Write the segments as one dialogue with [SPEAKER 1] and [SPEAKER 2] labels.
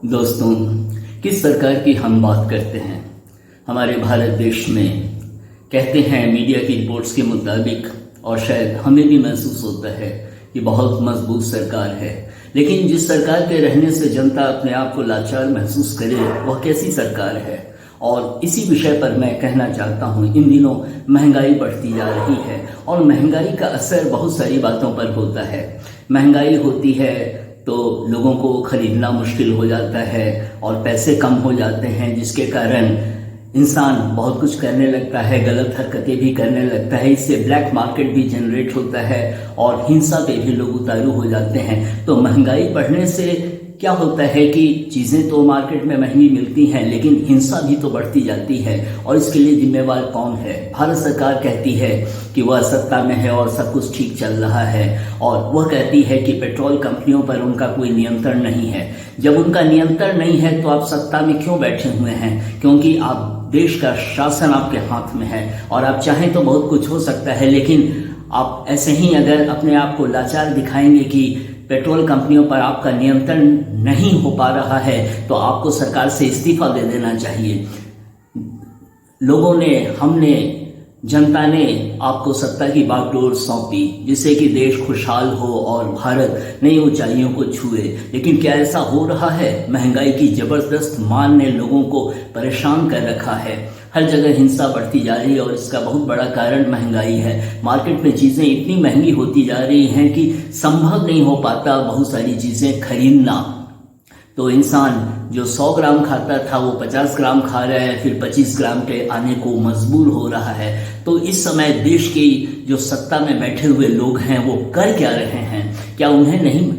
[SPEAKER 1] दोस्तों, किस सरकार की हम बात करते हैं। हमारे भारत देश में कहते हैं मीडिया की रिपोर्ट्स के मुताबिक, और शायद हमें भी महसूस होता है कि बहुत मजबूत सरकार है, लेकिन जिस सरकार के रहने से जनता अपने आप को लाचार महसूस करे वह कैसी सरकार है। और इसी विषय पर मैं कहना चाहता हूँ, इन दिनों महंगाई बढ़ती जा रही है और महंगाई का असर बहुत सारी बातों पर होता है। महंगाई होती है तो लोगों को खरीदना मुश्किल हो जाता है और पैसे कम हो जाते हैं, जिसके कारण इंसान बहुत कुछ करने लगता है, गलत हरकतें भी करने लगता है। इससे ब्लैक मार्केट भी जनरेट होता है और हिंसा पे भी लोग उतारू हो जाते हैं। तो महंगाई बढ़ने से क्या होता है कि चीज़ें तो मार्केट में महंगी मिलती हैं, लेकिन हिंसा भी तो बढ़ती जाती है। और इसके लिए जिम्मेवार कौन है? भारत सरकार कहती है कि वह सत्ता में है और सब कुछ ठीक चल रहा है, और वह कहती है कि पेट्रोल कंपनियों पर उनका कोई नियंत्रण नहीं है। जब उनका नियंत्रण नहीं है तो आप सत्ता में क्यों बैठे हुए हैं? क्योंकि आप देश का शासन आपके हाथ में है और आप चाहें तो बहुत कुछ हो सकता है, लेकिन आप ऐसे ही अगर अपने आप को लाचार दिखाएंगे कि पेट्रोल कंपनियों पर आपका नियंत्रण नहीं हो पा रहा है, तो आपको सरकार से इस्तीफा दे देना चाहिए। लोगों ने, हमने, जनता ने आपको सत्ता की बागडोर सौंपी जिससे कि देश खुशहाल हो और भारत नई ऊंचाइयों को छुए, लेकिन क्या ऐसा हो रहा है? महंगाई की जबरदस्त मार ने लोगों को परेशान कर रखा है। हर जगह हिंसा बढ़ती जा रही है और इसका बहुत बड़ा कारण महंगाई है। मार्केट में चीज़ें इतनी महंगी होती जा रही हैं कि संभव नहीं हो पाता बहुत सारी चीज़ें खरीदना। तो इंसान जो 100 ग्राम खाता था वो 50 ग्राम खा रहा है, फिर 25 ग्राम के आने को मजबूर हो रहा है। तो इस समय देश के जो सत्ता में बैठे हुए लोग हैं वो कर क्या रहे हैं? क्या उन्हें नहीं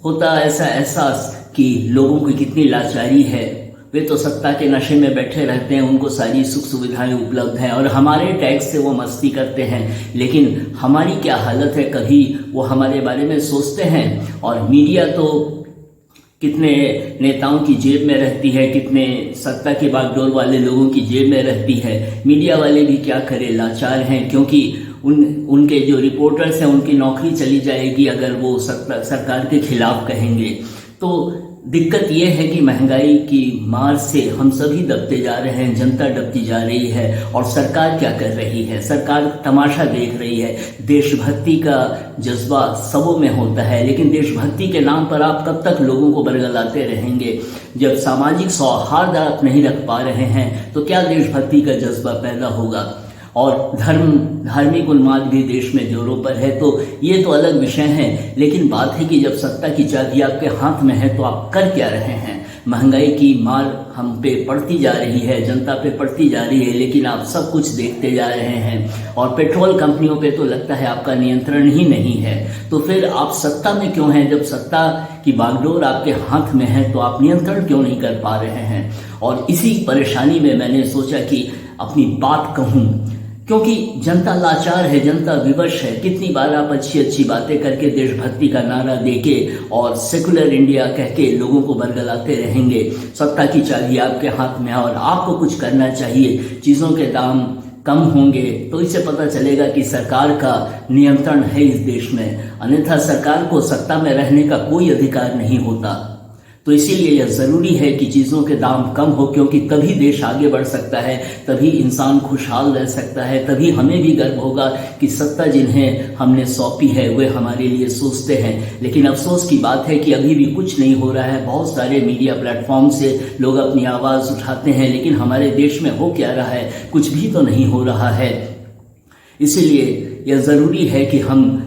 [SPEAKER 1] होता ऐसा एहसास कि लोगों की कितनी लाचारी है? वे तो सत्ता के नशे में बैठे रहते हैं, उनको सारी सुख सुविधाएं उपलब्ध हैं और हमारे टैक्स से वो मस्ती करते हैं, लेकिन हमारी क्या हालत है? कभी वो हमारे बारे में सोचते हैं? और मीडिया तो कितने नेताओं की जेब में रहती है, कितने सत्ता के बागडोर वाले लोगों की जेब में रहती है। मीडिया वाले भी क्या करें, लाचार हैं, क्योंकि उनके जो रिपोर्टर्स हैं उनकी नौकरी चली जाएगी अगर वो सरकार के खिलाफ कहेंगे। तो दिक्कत ये है कि महंगाई की मार से हम सभी दबते जा रहे हैं, जनता दबती जा रही है। और सरकार क्या कर रही है? सरकार तमाशा देख रही है। देशभक्ति का जज्बा सबों में होता है, लेकिन देशभक्ति के नाम पर आप कब तक लोगों को बरगलाते रहेंगे? जब सामाजिक सौहार्द आप नहीं रख पा रहे हैं तो क्या देशभक्ति का जज्बा पैदा होगा? और धार्मिक उन्माद भी देश में जोरों पर है। तो ये तो अलग विषय है, लेकिन बात है कि जब सत्ता की चाबी आपके हाथ में है तो आप कर क्या रहे हैं? महंगाई की मार हम पे पड़ती जा रही है, जनता पे पड़ती जा रही है, लेकिन आप सब कुछ देखते जा रहे हैं। और पेट्रोल कंपनियों पे तो लगता है आपका नियंत्रण ही नहीं है। तो फिर आप सत्ता में क्यों हैं? जब सत्ता की बागडोर आपके हाथ में है तो आप नियंत्रण क्यों नहीं कर पा रहे हैं? और इसी परेशानी में मैंने सोचा कि अपनी बात कहूँ, क्योंकि जनता लाचार है, जनता विवश है। कितनी बार आप अच्छी अच्छी बातें करके देशभक्ति का नारा देके और सेकुलर इंडिया कह के लोगों को बरगलाते रहेंगे। सत्ता की चाबी आपके हाथ में है और आपको कुछ करना चाहिए। चीज़ों के दाम कम होंगे तो इससे पता चलेगा कि सरकार का नियंत्रण है इस देश में, अन्यथा सरकार को सत्ता में रहने का कोई अधिकार नहीं होता। तो इसीलिए यह ज़रूरी है कि चीज़ों के दाम कम हो, क्योंकि तभी देश आगे बढ़ सकता है, तभी इंसान खुशहाल रह सकता है, तभी हमें भी गर्व होगा कि सत्ता जिन्हें हमने सौंपी है वे हमारे लिए सोचते हैं। लेकिन अफसोस की बात है कि अभी भी कुछ नहीं हो रहा है। बहुत सारे मीडिया प्लेटफॉर्म से लोग अपनी आवाज़ उठाते हैं, लेकिन हमारे देश में हो क्या रहा है? कुछ भी तो नहीं हो रहा है। इसीलिए यह ज़रूरी है कि हम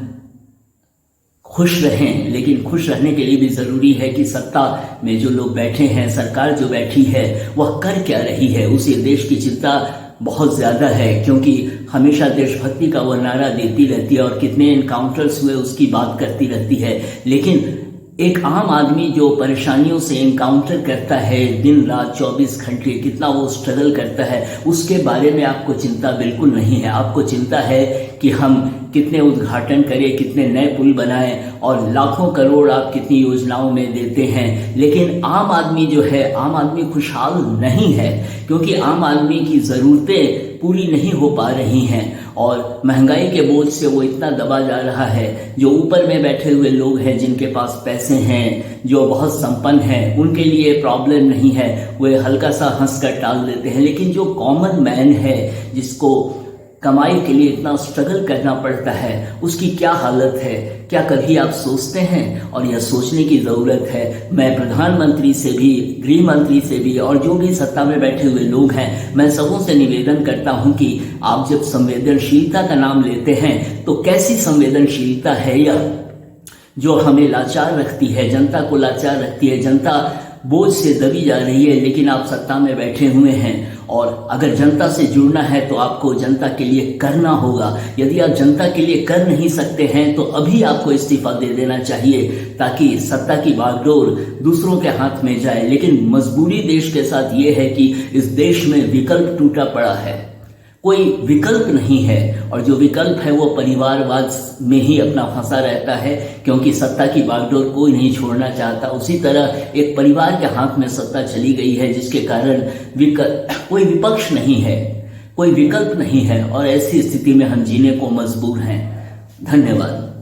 [SPEAKER 1] खुश रहें, लेकिन खुश रहने के लिए भी ज़रूरी है कि सत्ता में जो लोग बैठे हैं, सरकार जो बैठी है, वह कर क्या रही है? उसे देश की चिंता बहुत ज़्यादा है, क्योंकि हमेशा देशभक्ति का वह नारा देती रहती है और कितने एनकाउंटर्स हुए उसकी बात करती रहती है। लेकिन एक आम आदमी जो परेशानियों से एनकाउंटर करता है दिन रात 24 घंटे, कितना वो स्ट्रगल करता है, उसके बारे में आपको चिंता बिल्कुल नहीं है। आपको चिंता है कि हम कितने उद्घाटन करें, कितने नए पुल बनाएं और लाखों करोड़ आप कितनी योजनाओं में देते हैं। लेकिन आम आदमी जो है, आम आदमी खुशहाल नहीं है, क्योंकि आम आदमी की ज़रूरतें पूरी नहीं हो पा रही हैं। और महंगाई के बोझ से वो इतना दबा जा रहा है। जो ऊपर में बैठे हुए लोग हैं, जिनके पास पैसे हैं, जो बहुत संपन्न हैं, उनके लिए प्रॉब्लम नहीं है, वे हल्का सा हंस कर टाल देते हैं। लेकिन जो कॉमन मैन है, जिसको कमाई के लिए इतना स्ट्रगल करना पड़ता है, उसकी क्या हालत है, क्या कभी आप सोचते हैं? और यह सोचने की ज़रूरत है। मैं प्रधानमंत्री से भी, गृह मंत्री से भी और जो भी सत्ता में बैठे हुए लोग हैं, मैं सबों से निवेदन करता हूं कि आप जब संवेदनशीलता का नाम लेते हैं तो कैसी संवेदनशीलता है यह, जो हमें लाचार रखती है, जनता को लाचार रखती है। जनता बोझ से दबी जा रही है, लेकिन आप सत्ता में बैठे हुए हैं। और अगर जनता से जुड़ना है तो आपको जनता के लिए करना होगा। यदि आप जनता के लिए कर नहीं सकते हैं तो अभी आपको इस्तीफा दे देना चाहिए, ताकि सत्ता की बागडोर दूसरों के हाथ में जाए। लेकिन मजबूरी देश के साथ ये है कि इस देश में विकल्प टूटा पड़ा है, कोई विकल्प नहीं है। और जो विकल्प है वो परिवारवाद में ही अपना फंसा रहता है, क्योंकि सत्ता की बागडोर कोई नहीं छोड़ना चाहता। उसी तरह एक परिवार के हाथ में सत्ता चली गई है, जिसके कारण कोई विपक्ष नहीं है, कोई विकल्प नहीं है, और ऐसी स्थिति में हम जीने को मजबूर हैं। धन्यवाद।